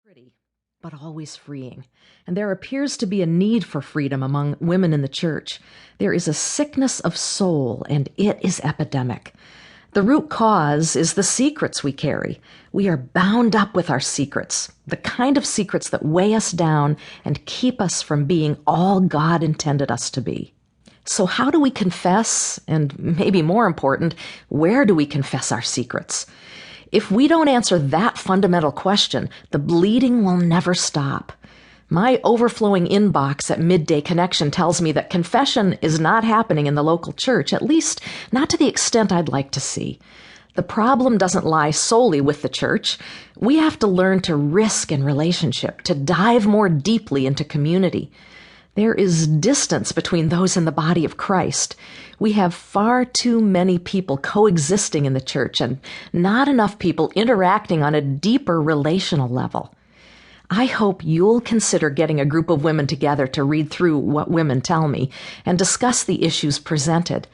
Pretty, but always freeing. And there appears to be a need for freedom among women in the church. There is a sickness of soul, and it is epidemic. The root cause is the secrets we carry. We are bound up with our secrets, the kind of secrets that weigh us down and keep us from being all God intended us to be. So how do we confess? And maybe more important, where do we confess our secrets? If we don't answer that fundamental question, the bleeding will never stop. My overflowing inbox at Midday Connection tells me that confession is not happening in the local church, at least not to the extent I'd like to see. The problem doesn't lie solely with the church. We have to learn to risk in relationship, to dive more deeply into community. There is distance between those in the body of Christ. We have far too many people coexisting in the church and not enough people interacting on a deeper relational level. I hope you'll consider getting a group of women together to read through What Women Tell Me and discuss the issues presented.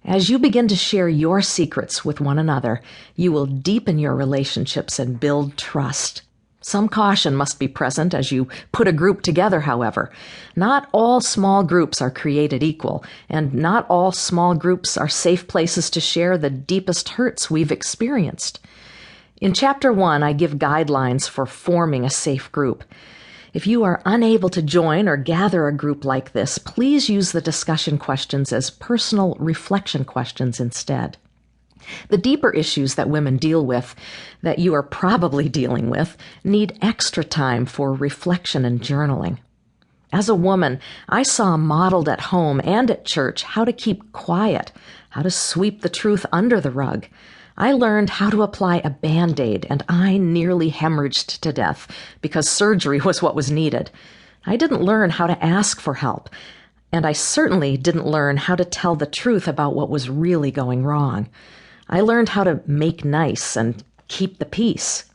As you begin to share your secrets with one another, you will deepen your relationships and build trust. Some caution must be present as you put a group together, however. Not all small groups are created equal, and not all small groups are safe places to share the deepest hurts we've experienced. In Chapter 1, I give guidelines for forming a safe group. If you are unable to join or gather a group like this, please use the discussion questions as personal reflection questions instead. The deeper issues that women deal with, that you are probably dealing with, need extra time for reflection and journaling. As a woman, I saw modeled at home and at church how to keep quiet, how to sweep the truth under the rug. I learned how to apply a Band-Aid, and I nearly hemorrhaged to death because surgery was what was needed. I didn't learn how to ask for help, and I certainly didn't learn how to tell the truth about what was really going wrong. I learned how to make nice and keep the peace.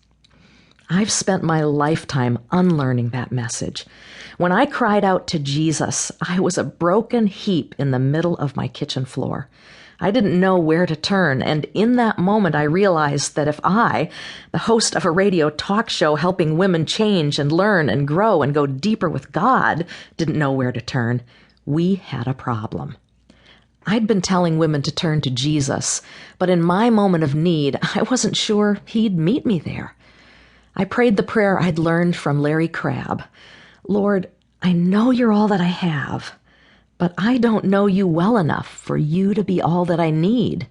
I've spent my lifetime unlearning that message. When I cried out to Jesus, I was a broken heap in the middle of my kitchen floor. I didn't know where to turn, and in that moment I realized that if I, the host of a radio talk show helping women change and learn and grow and go deeper with God, didn't know where to turn, we had a problem. I'd been telling women to turn to Jesus, but in my moment of need, I wasn't sure he'd meet me there. I prayed the prayer I'd learned from Larry Crabb. Lord, I know you're all that I have, but I don't know you well enough for you to be all that I need.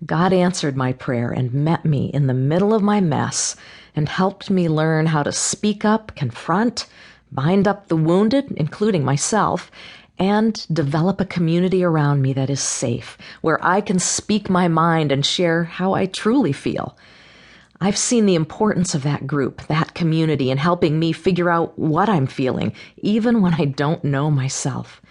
God answered my prayer and met me in the middle of my mess and helped me learn how to speak up, confront, bind up the wounded, including myself, and develop a community around me that is safe, where I can speak my mind and share how I truly feel. I've seen the importance of that group, that community, in helping me figure out what I'm feeling, even when I don't know myself.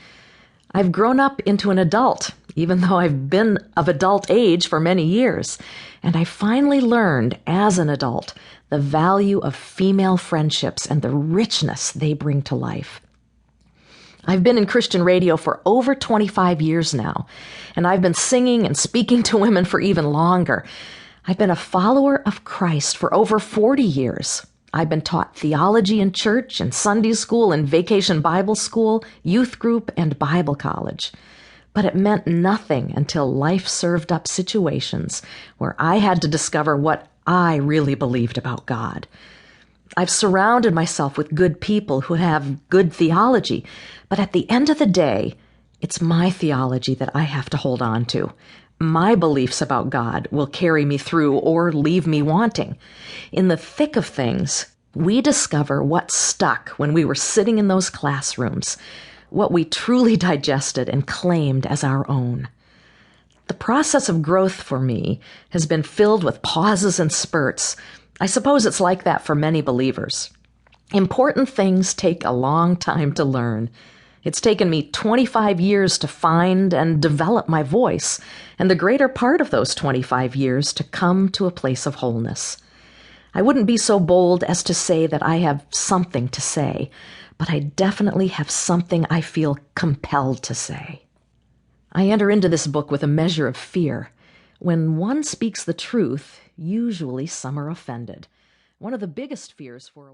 I've grown up into an adult, even though I've been of adult age for many years, and I finally learned as an adult the value of female friendships and the richness they bring to life. I've been in Christian radio for over 25 years now, and I've been singing and speaking to women for even longer. I've been a follower of Christ for over 40 years. I've been taught theology in church and Sunday school and vacation Bible school, youth group, and Bible college. But it meant nothing until life served up situations where I had to discover what I really believed about God. I've surrounded myself with good people who have good theology, but at the end of the day, it's my theology that I have to hold on to. My beliefs about God will carry me through or leave me wanting. In the thick of things, we discover what stuck when we were sitting in those classrooms, what we truly digested and claimed as our own. The process of growth for me has been filled with pauses and spurts. I suppose it's like that for many believers. Important things take a long time to learn. It's taken me 25 years to find and develop my voice, and the greater part of those 25 years to come to a place of wholeness. I wouldn't be so bold as to say that I have something to say, but I definitely have something I feel compelled to say. I enter into this book with a measure of fear. When one speaks the truth, usually some are offended. One of the biggest fears for a